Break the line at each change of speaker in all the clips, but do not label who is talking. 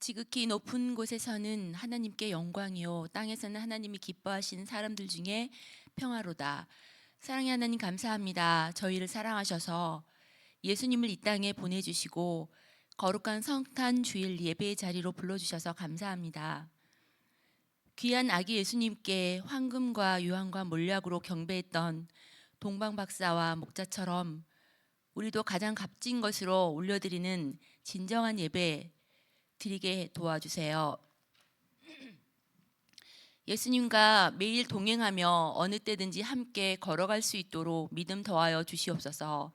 지극히 높은 곳에서는 하나님께 영광이요 땅에서는 하나님이 기뻐하시는 사람들 중에 평화로다. 사랑의 하나님 감사합니다. 저희를 사랑하셔서 예수님을 이 땅에 보내주시고 거룩한 성탄 주일 예배의 자리로 불러주셔서 감사합니다. 귀한 아기 예수님께 황금과 유황과 몰약으로 경배했던 동방박사와 목자처럼 우리도 가장 값진 것으로 올려드리는 진정한 예배 드리게 도와주세요. 예수님과 매일 동행하며 어느 때든지 함께 걸어갈 수 있도록 믿음 더하여 주시옵소서.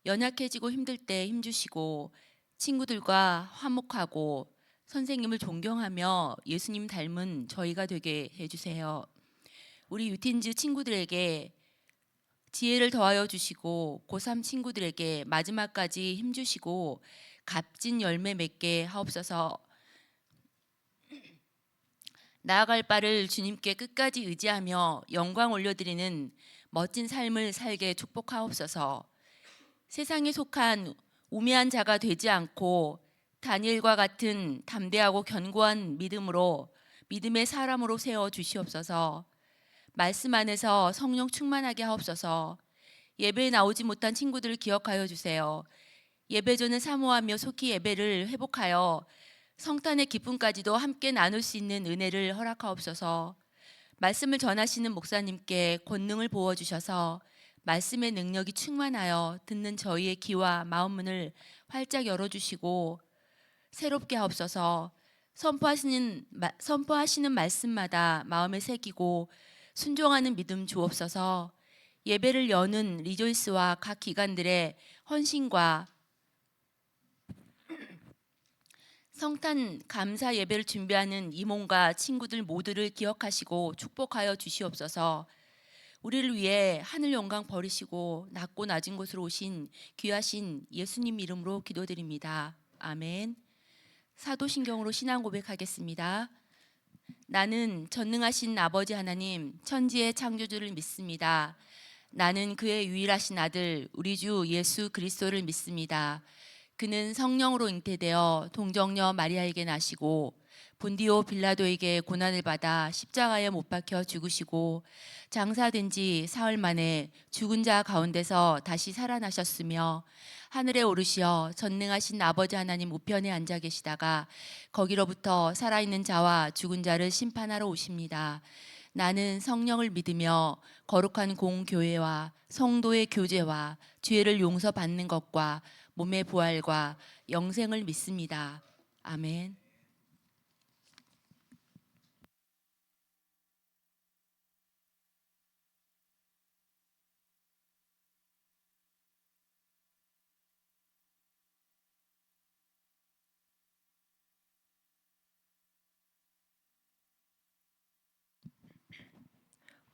연약해지고 힘들 때 힘주시고 친구들과 화목하고 선생님을 존경하며 예수님 닮은 저희가 되게 해주세요. 우리 유틴즈 친구들에게 지혜를 더하여 주시고 고3 친구들에게 마지막까지 힘주시고 값진 열매 맺게 하옵소서. 나아갈 바를 주님께 끝까지 의지하며 영광 올려드리는 멋진 삶을 살게 축복하옵소서. 세상에 속한 우매한 자가 되지 않고 다니엘과 같은 담대하고 견고한 믿음의 사람으로 세워 주시옵소서. 말씀 안에서 성령 충만하게 하옵소서. 예배에 나오지 못한 친구들을 기억하여 주세요. 예배전을 사모하며 속히 예배를 회복하여 성탄의 기쁨까지도 함께 나눌 수 있는 은혜를 허락하옵소서. 말씀을 전하시는 목사님께 권능을 부어주셔서 말씀의 능력이 충만하여 듣는 저희의 귀와 마음 문을 활짝 열어주시고 새롭게 하옵소서. 선포하시는 말씀마다 마음에 새기고 순종하는 믿음 주옵소서. 예배를 여는 리조이스와 각 기관들의 헌신과 성탄 감사 예배를 준비하는 이몽과 친구들 모두를 기억하시고 축복하여 주시옵소서. 우리를 위해 하늘 영광 버리시고 낮고 낮은 곳으로 오신 귀하신 예수님 이름으로 기도드립니다. 아멘. 사도신경으로 신앙 고백하겠습니다. 나는 전능하신 아버지 하나님 천지의 창조주를 믿습니다. 나는 그의 유일하신 아들 우리 주 예수 그리스도를 믿습니다. 그는 성령으로 잉태되어 동정녀 마리아에게 나시고 본디오 빌라도에게 고난을 받아 십자가에 못 박혀 죽으시고 장사된 지 사흘 만에 죽은 자 가운데서 다시 살아나셨으며 하늘에 오르시어 전능하신 아버지 하나님 우편에 앉아 계시다가 거기로부터 살아있는 자와 죽은 자를 심판하러 오십니다. 나는 성령을 믿으며 거룩한 공교회와 성도의 교제와 죄를 용서받는 것과 몸의 부활과 영생을 믿습니다. 아멘.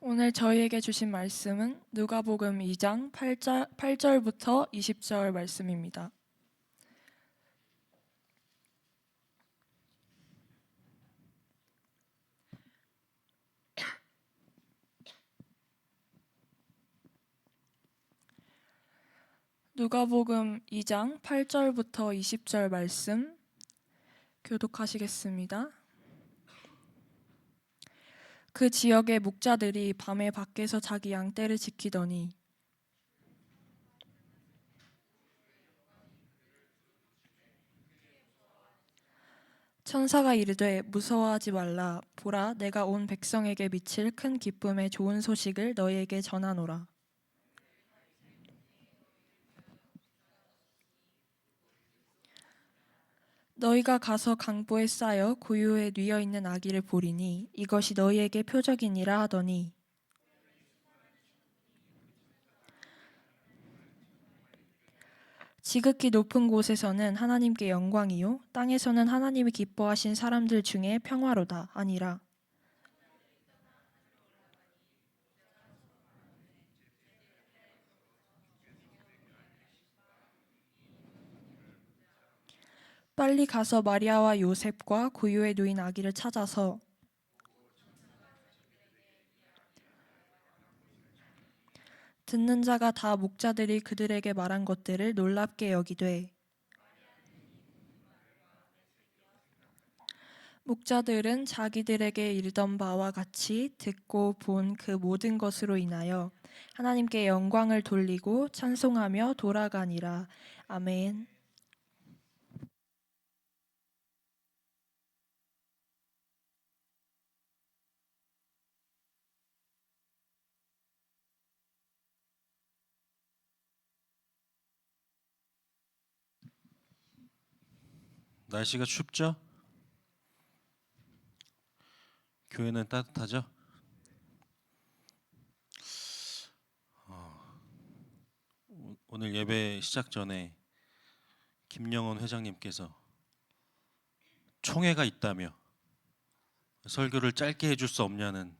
오늘 저희에게 주신 말씀은 누가복음 2장 8절부터 20절 말씀입니다. 누가복음 2장 8절부터 20절 말씀 교독하시겠습니다. 그 지역의 목자들이 밤에 밖에서 자기 양떼를 지키더니 천사가 이르되 무서워하지 말라. 보라, 내가 온 백성에게 미칠 큰 기쁨의 좋은 소식을 너희에게 전하노라. 너희가 가서 강보에 쌓여 구유에 뉘어 있는 아기를 보리니 이것이 너희에게 표적이니라 하더니 지극히 높은 곳에서는 하나님께 영광이요 땅에서는 하나님이 기뻐하신 사람들 중에 평화로다 아니라. 빨리 가서 마리아와 요셉과 구유에 누인 아기를 찾아서 듣는 자가 다 목자들이 그들에게 말한 것들을 놀랍게 여기되 목자들은 자기들에게 이르던 바와 같이 듣고 본 그 모든 것으로 인하여 하나님께 영광을 돌리고 찬송하며 돌아가니라. 아멘.
날씨가 춥죠? 교회는 따뜻하죠? 오늘 예배 시작 전에 김영원 회장님께서 총회가 있다며 설교를 짧게 해줄 수 없냐는,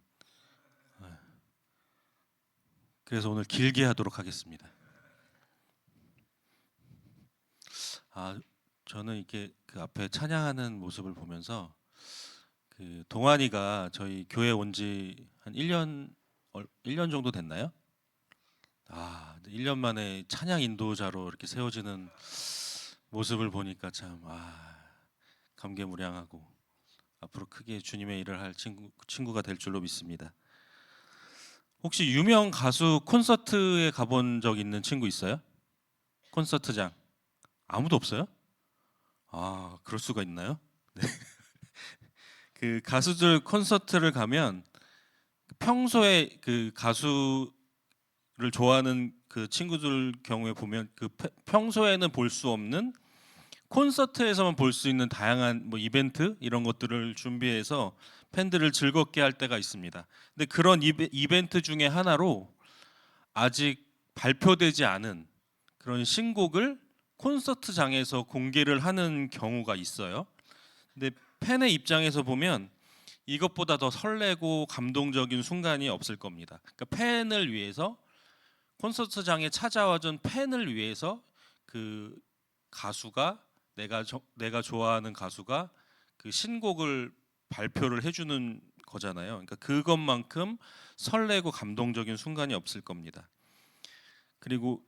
그래서 오늘 길게 하도록 하겠습니다. 저는 이렇게 그 앞에 찬양하는 모습을 보면서 그 동환이가 저희 교회 온 지 한 1년 정도 됐나요? 1년 만에 찬양 인도자로 이렇게 세워지는 모습을 보니까 참 감개무량하고 앞으로 크게 주님의 일을 할 친구가 될 줄로 믿습니다. 혹시 유명 가수 콘서트에 가본 적 있는 친구 있어요? 콘서트장 아무도 없어요? 그럴 수가 있나요? 네. 그 가수들 콘서트를 가면 평소에 그 가수를 좋아하는 그 친구들 경우에 보면 그 평소에는 볼 수 없는 콘서트에서만 볼 수 있는 다양한 뭐 이벤트 이런 것들을 준비해서 팬들을 즐겁게 할 때가 있습니다. 근데 그런 이벤트 중에 하나로 아직 발표되지 않은 그런 신곡을 콘서트장에서 공개를 하는 경우가 있어요. 근데 팬의 입장에서 보면 이것보다 더 설레고 감동적인 순간이 없을 겁니다. 그러니까 팬을 위해서, 콘서트장에 찾아와준 팬을 위해서 그 가수가 내가 좋아하는 가수가 그 신곡을 발표를 해주는 거잖아요. 그러니까 그것만큼 설레고 감동적인 순간이 없을 겁니다. 그리고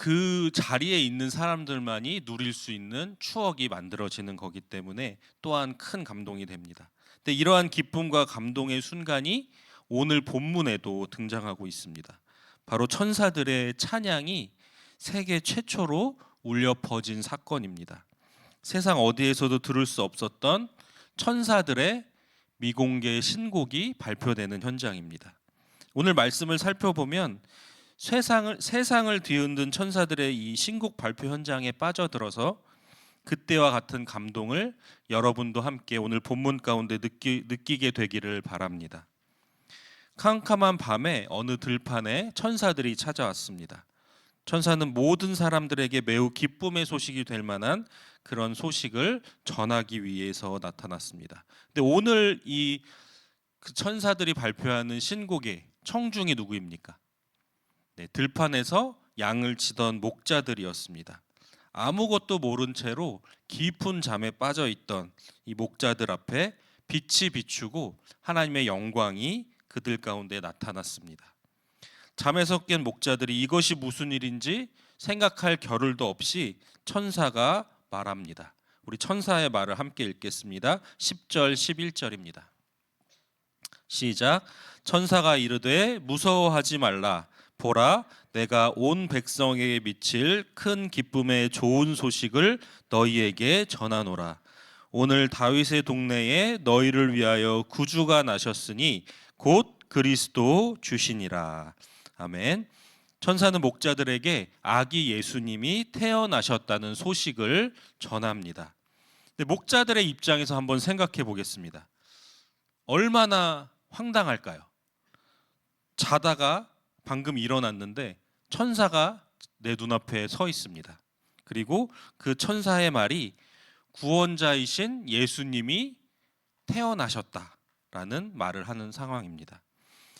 그 자리에 있는 사람들만이 누릴 수 있는 추억이 만들어지는 거기 때문에 또한 큰 감동이 됩니다. 근데 이러한 기쁨과 감동의 순간이 오늘 본문에도 등장하고 있습니다. 바로 천사들의 찬양이 세계 최초로 울려 퍼진 사건입니다. 세상 어디에서도 들을 수 없었던 천사들의 미공개 신곡이 발표되는 현장입니다. 오늘 말씀을 살펴보면 세상을 뒤흔든 천사들의 이 신곡 발표 현장에 빠져들어서 그때와 같은 감동을 여러분도 함께 오늘 본문 가운데 느끼게 되기를 바랍니다. 캄캄한 밤에 어느 들판에 천사들이 찾아왔습니다. 천사는 모든 사람들에게 매우 기쁨의 소식이 될 만한 그런 소식을 전하기 위해서 나타났습니다. 근데 오늘 그 천사들이 발표하는 신곡의 청중이 누구입니까? 네, 들판에서 양을 치던 목자들이었습니다. 아무것도 모른 채로 깊은 잠에 빠져 있던 이 목자들 앞에 빛이 비추고 하나님의 영광이 그들 가운데 나타났습니다. 잠에서 깬 목자들이 이것이 무슨 일인지 생각할 겨를도 없이 천사가 말합니다. 우리 천사의 말을 함께 읽겠습니다. 10절 11절입니다. 시작. 천사가 이르되 무서워하지 말라. 보라, 내가 온 백성에게 미칠 큰 기쁨의 좋은 소식을 너희에게 전하노라. 오늘 다윗의 동네에 너희를 위하여 구주가 나셨으니 곧 그리스도 주시니라. 아멘. 천사는 목자들에게 아기 예수님이 태어나셨다는 소식을 전합니다. 근데 목자들의 입장에서 한번 생각해 보겠습니다. 얼마나 황당할까요? 자다가 방금 일어났는데 천사가 내 눈앞에 서 있습니다. 그리고 그 천사의 말이 구원자이신 예수님이 태어나셨다라는 말을 하는 상황입니다.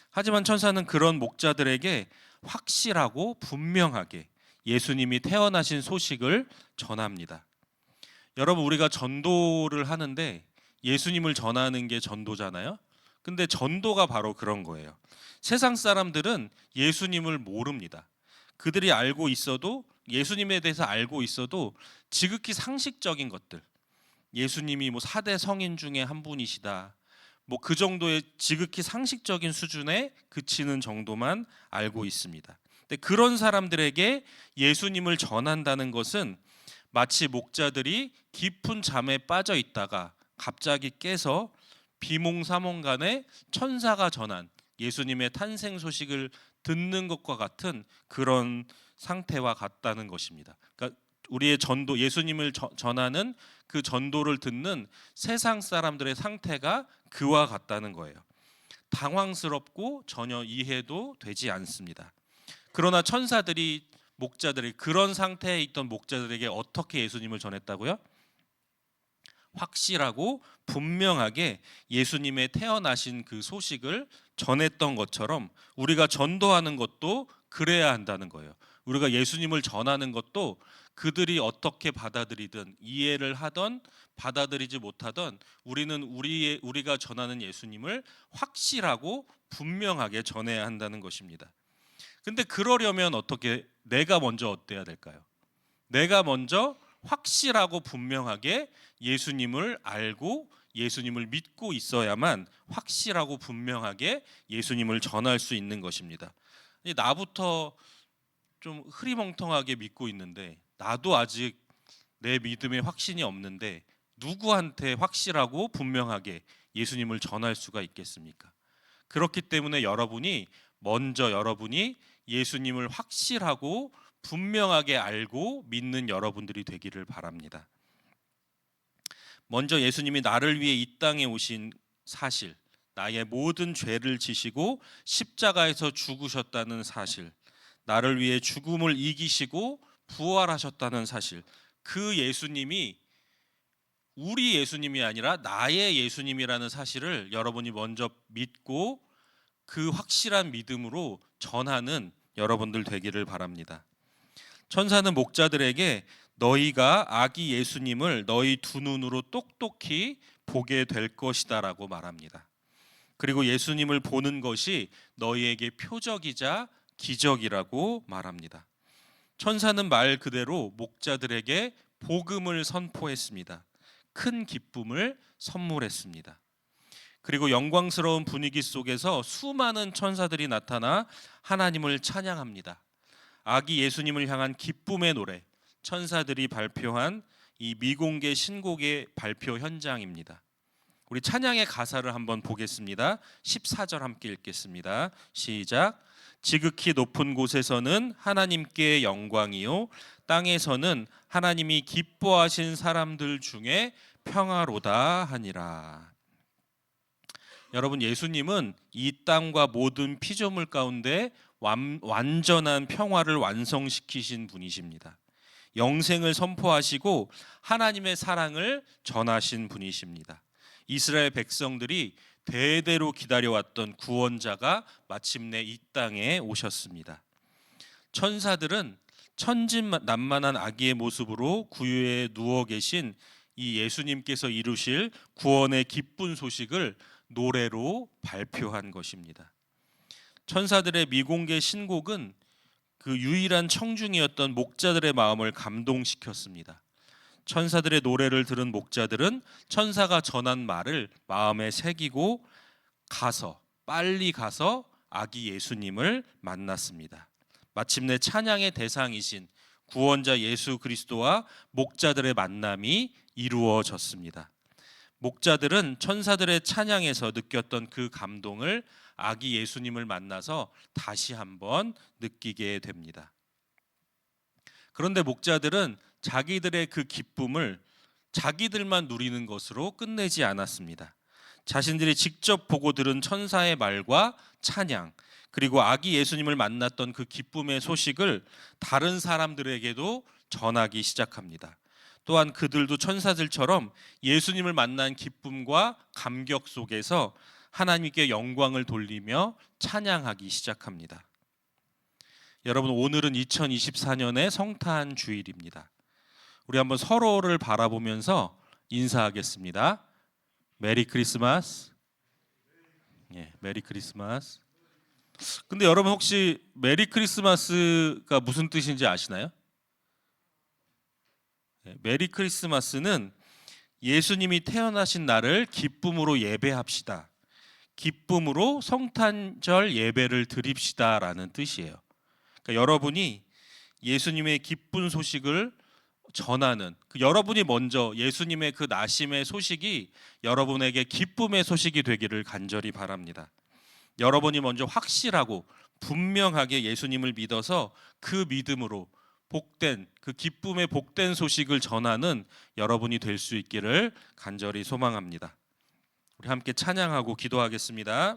하지만 천사는 그런 목자들에게 확실하고 분명하게 예수님이 태어나신 소식을 전합니다. 여러분, 우리가 전도를 하는데 예수님을 전하는 게 전도잖아요. 근데 전도가 바로 그런 거예요. 세상 사람들은 예수님을 모릅니다. 그들이 알고 있어도, 예수님에 대해서 알고 있어도 지극히 상식적인 것들, 예수님이 뭐 4대 성인 중에 한 분이시다. 뭐 그 정도의 지극히 상식적인 수준에 그치는 정도만 알고 있습니다. 근데 그런 사람들에게 예수님을 전한다는 것은 마치 목자들이 깊은 잠에 빠져 있다가 갑자기 깨서 비몽사몽간에 천사가 전한 예수님의 탄생 소식을 듣는 것과 같은 그런 상태와 같다는 것입니다. 그러니까 우리의 전도, 예수님을 전하는 그 전도를 듣는 세상 사람들의 상태가 그와 같다는 거예요. 당황스럽고 전혀 이해도 되지 않습니다. 그러나 천사들이 목자들이 그런 상태에 있던 목자들에게 어떻게 예수님을 전했다고요? 확실하고 분명하게 예수님의 태어나신 그 소식을 전했던 것처럼 우리가 전도하는 것도 그래야 한다는 거예요. 우리가 예수님을 전하는 것도 그들이 어떻게 받아들이든 이해를 하던 받아들이지 못하던 우리는 우리가 전하는 예수님을 확실하고 분명하게 전해야 한다는 것입니다. 근데 그러려면 어떻게 내가 먼저 어때야 될까요? 내가 먼저 확실하고 분명하게 예수님을 알고 예수님을 믿고 있어야만 확실하고 분명하게 예수님을 전할 수 있는 것입니다. 나부터 좀 흐리멍텅하게 믿고 있는데 나도 아직 내 믿음에 확신이 없는데 누구한테 확실하고 분명하게 예수님을 전할 수가 있겠습니까? 그렇기 때문에 여러분이 예수님을 확실하고 분명하게 알고 믿는 여러분들이 되기를 바랍니다. 먼저 예수님이 나를 위해 이 땅에 오신 사실, 나의 모든 죄를 지시고 십자가에서 죽으셨다는 사실, 나를 위해 죽음을 이기시고 부활하셨다는 사실, 그 예수님이 우리 예수님이 아니라 나의 예수님이라는 사실을 여러분이 먼저 믿고 그 확실한 믿음으로 전하는 여러분들 되기를 바랍니다. 천사는 목자들에게 너희가 아기 예수님을 너희 두 눈으로 똑똑히 보게 될 것이다 라고 말합니다. 그리고 예수님을 보는 것이 너희에게 표적이자 기적이라고 말합니다. 천사는 말 그대로 목자들에게 복음을 선포했습니다. 큰 기쁨을 선물했습니다. 그리고 영광스러운 분위기 속에서 수많은 천사들이 나타나 하나님을 찬양합니다. 아기 예수님을 향한 기쁨의 노래, 천사들이 발표한 이 미공개 신곡의 발표 현장입니다. 우리 찬양의 가사를 한번 보겠습니다. 14절 함께 읽겠습니다. 시작. 지극히 높은 곳에서는 하나님께 영광이요 땅에서는 하나님이 기뻐하신 사람들 중에 평화로다 하니라. 여러분, 예수님은 이 땅과 모든 피조물 가운데 완전한 평화를 완성시키신 분이십니다. 영생을 선포하시고 하나님의 사랑을 전하신 분이십니다. 이스라엘 백성들이 대대로 기다려왔던 구원자가 마침내 이 땅에 오셨습니다. 천사들은 천진난만한 아기의 모습으로 구유에 누워 계신 이 예수님께서 이루실 구원의 기쁜 소식을 노래로 발표한 것입니다. 천사들의 미공개 신곡은 그 유일한 청중이었던 목자들의 마음을 감동시켰습니다. 천사들의 노래를 들은 목자들은 천사가 전한 말을 마음에 새기고 빨리 가서 아기 예수님을 만났습니다. 마침내 찬양의 대상이신 구원자 예수 그리스도와 목자들의 만남이 이루어졌습니다. 목자들은 천사들의 찬양에서 느꼈던 그 감동을 아기 예수님을 만나서 다시 한번 느끼게 됩니다. 그런데 목자들은 자기들의 그 기쁨을 자기들만 누리는 것으로 끝내지 않았습니다. 자신들이 직접 보고 들은 천사의 말과 찬양, 그리고 아기 예수님을 만났던 그 기쁨의 소식을 다른 사람들에게도 전하기 시작합니다. 또한 그들도 천사들처럼 예수님을 만난 기쁨과 감격 속에서 하나님께 영광을 돌리며 찬양하기 시작합니다. 여러분, 오늘은 2024년의 성탄 주일입니다. 우리 한번 서로를 바라보면서 인사하겠습니다. 메리 크리스마스. 예, 메리 크리스마스. 근데 여러분 혹시 메리 크리스마스가 무슨 뜻인지 아시나요? 메리 크리스마스는 예수님이 태어나신 날을 기쁨으로 예배합시다. 기쁨으로 성탄절 예배를 드립시다라는 뜻이에요. 그러니까 여러분이 예수님의 기쁜 소식을 전하는, 여러분이 먼저 예수님의 그 나심의 소식이 여러분에게 기쁨의 소식이 되기를 간절히 바랍니다. 여러분이 먼저 확실하고 분명하게 예수님을 믿어서 그 믿음으로 복된, 그 기쁨의 복된 소식을 전하는 여러분이 될 수 있기를 간절히 소망합니다. 우리 함께 찬양하고 기도하겠습니다.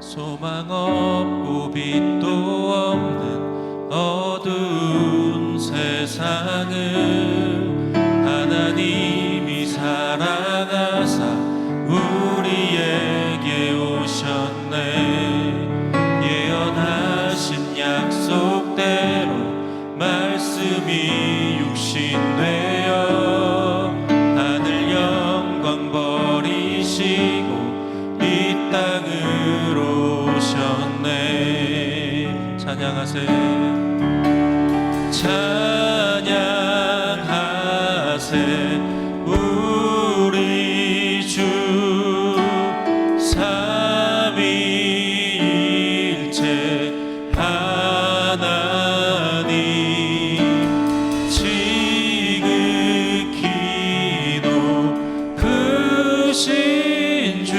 소망 없고 빛도 없는 어두운 세상을 하나님이 사랑하사 우리에게 오셨네. 예언하신 약속대로 말씀이 육신되어 하늘 영광 버리시고 이 땅으로 오셨네. 찬양하세. 찬양하세 우리 주 삼위일체 하나님 지극히 높으신 주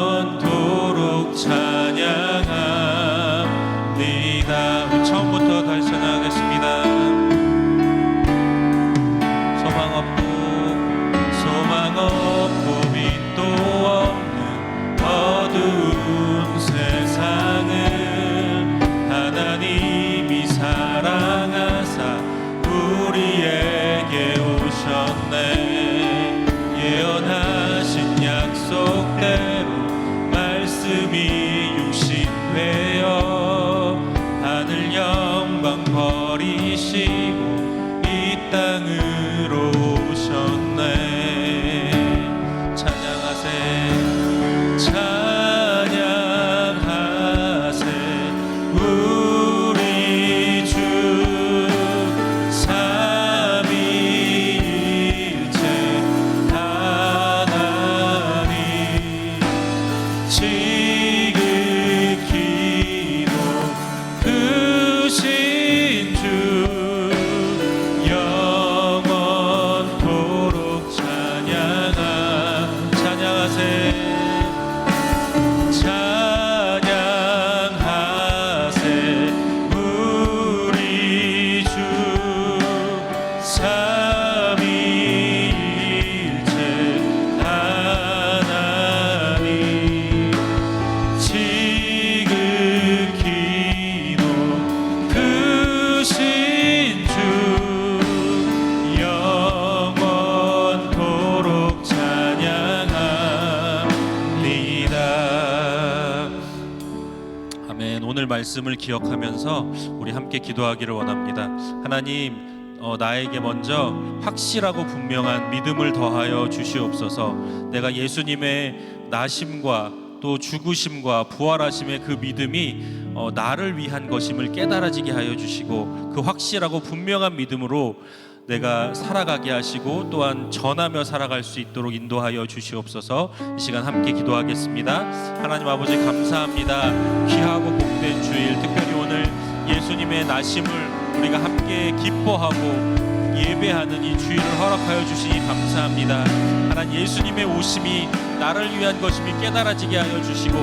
영원토록 찬양합니다. 우리 처음부터 다시 찬양하겠습니다. 소망 없고 빛도 없는 어두운 세상을 하나님이 사랑하사 우리에게 오셨네. 예언하신 약속대로 말씀이 육신되어 하늘 영광 버리시고 이 땅으로 오셨네. 찬양하세. 찬양하세 우리 주 삼위일체 하나님 지극히 높으신 주 영원토록 찬양하세. 찬양하세 우리 주 삼위일체 하나님 지극히 높으신 주 영원토록 찬양합니다. 아멘. 오늘 말씀을 기억하면서 우리 함께 기도하기를 원합니다. 하나님, 나에게 먼저 확실하고 분명한 믿음을 더하여 주시옵소서. 내가 예수님의 나심과 또 죽으심과 부활하심의 그 믿음이 나를 위한 것임을 깨달아지게 하여 주시고 그 확실하고 분명한 믿음으로 내가 살아가게 하시고 또한 전하며 살아갈 수 있도록 인도하여 주시옵소서. 이 시간 함께 기도하겠습니다. 하나님 아버지 감사합니다. 귀하고 복된 주일, 특별히 오늘 예수님의 나심을 우리가 함께 기뻐하고 예배하는 이 주일을 허락하여 주시니 감사합니다. 하나님, 예수님의 오심이 나를 위한 것임이 깨달아지게 하여 주시고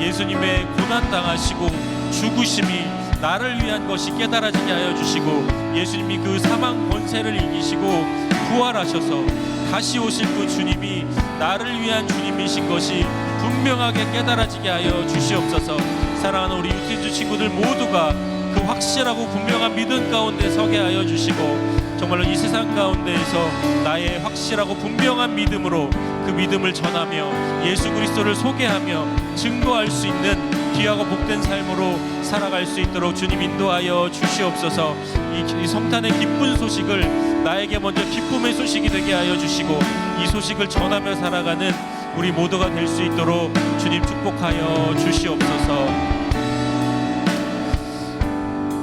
예수님의 고난당하시고 죽으심이 나를 위한 것이 깨달아지게 하여 주시고 예수님이 그 사망 권세를 이기시고 부활하셔서 다시 오실 그 주님이 나를 위한 주님이신 것이 분명하게 깨달아지게 하여 주시옵소서. 사랑하는 우리 유티즈 친구들 모두가 그 확실하고 분명한 믿음 가운데 서게 하여 주시고 정말로 이 세상 가운데에서 나의 확실하고 분명한 믿음으로 그 믿음을 전하며 예수 그리스도를 소개하며 증거할 수 있는 귀하고 복된 삶으로 살아갈 수 있도록 주님 인도하여 주시옵소서. 이 성탄의 기쁜 소식을 나에게 먼저 기쁨의 소식이 되게 하여 주시고 이 소식을 전하며 살아가는 우리 모두가 될 수 있도록 주님 축복하여 주시옵소서.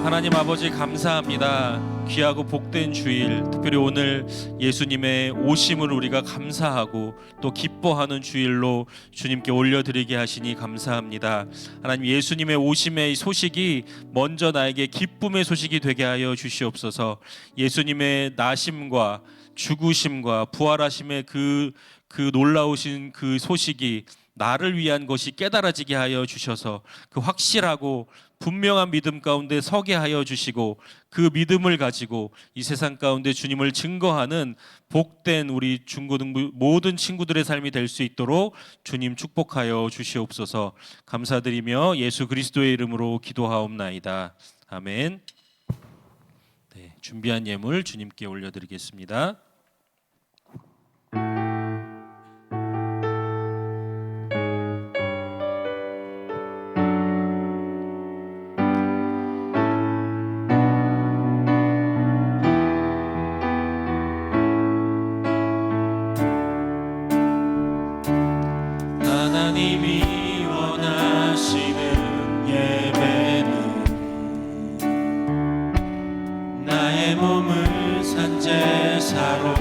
하나님 아버지 감사합니다. 귀하고 복된 주일, 특별히 오늘 예수님의 오심을 우리가 감사하고 또 기뻐하는 주일로 주님께 올려드리게 하시니 감사합니다. 하나님 예수님의 오심의 소식이 먼저 나에게 기쁨의 소식이 되게 하여 주시옵소서. 예수님의 나심과 죽으심과 부활하심의 그 놀라우신 그 소식이 나를 위한 것이 깨달아지게 하여 주셔서 그 확실하고 분명한 믿음 가운데 서게 하여 주시고 그 믿음을 가지고 이 세상 가운데 주님을 증거하는 복된 우리 중고등부 모든 친구들의 삶이 될 수 있도록 주님 축복하여 주시옵소서. 감사드리며 예수 그리스도의 이름으로 기도하옵나이다. 아멘. 네, 준비한 예물 주님께 올려드리겠습니다. 하나님이 원하시는 예배는 나의 몸을 산제사로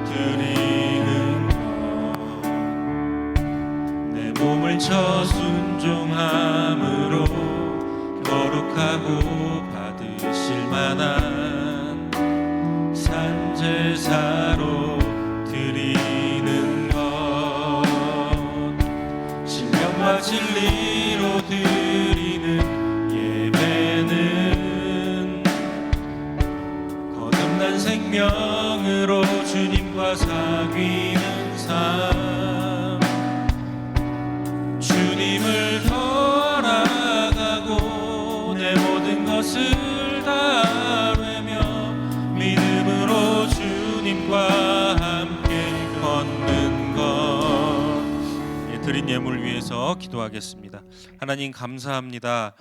드리는 것, 내 몸을 쳐 순종함으로 거룩하고 받으실 만한 산제사로 드리는 것, 신령과 진리로 드리는 예배는 거듭난 생명으로 주님과 사귀는 삶, 주님을 더 알아가고 내 모든 것을 다하며 믿음으로 주님과 함께 걷는 것. 드린 예물 위해서 기도하겠습니다. 하나님 감사합니다.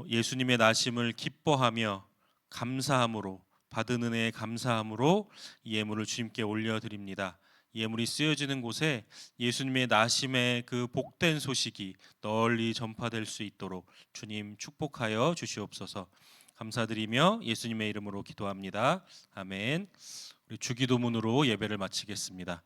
예수님의 나심을 기뻐하며 감사함으로 받은 은혜에 감사함으로 이 예물을 주님께 올려드립니다. 이 예물이 쓰여지는 곳에 예수님의 나심의 그 복된 소식이 널리 전파될 수 있도록 주님 축복하여 주시옵소서. 감사드리며 예수님의 이름으로 기도합니다. 아멘. 우리 주기도문으로 예배를 마치겠습니다.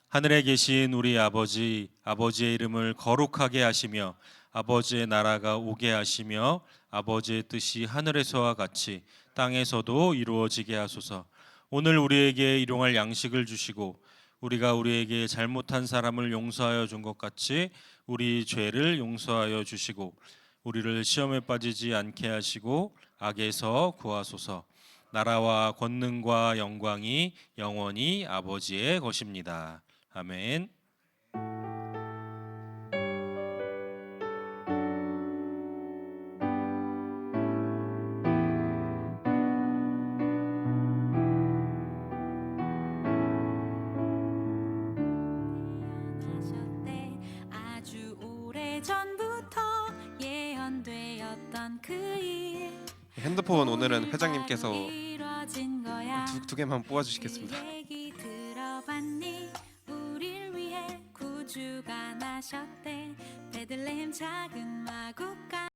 하늘에 계신 우리 아버지, 아버지의 이름을 거룩하게 하시며 아버지의 나라가 오게 하시며 아버지의 뜻이 하늘에서와 같이 땅에서도 이루어지게 하소서. 오늘 우리에게 일용할 양식을 주시고 우리가 우리에게 잘못한 사람을 용서하여 준 것 같이 우리 죄를 용서하여 주시고 우리를 시험에 빠지지 않게 하시고 악에서 구하소서. 나라와 권능과 영광이 영원히 아버지의 것입니다. 아멘.
태어나셨대. 아주 오래전부터 예언되었던 그 일,
핸드폰 오늘은 회장님께서
이뤄진 거야.
두 개만 뽑아주시겠습니다.
그 얘기 들어봤니? 우릴 위해 구주가 나셨대. 베들레헴 작은 마국간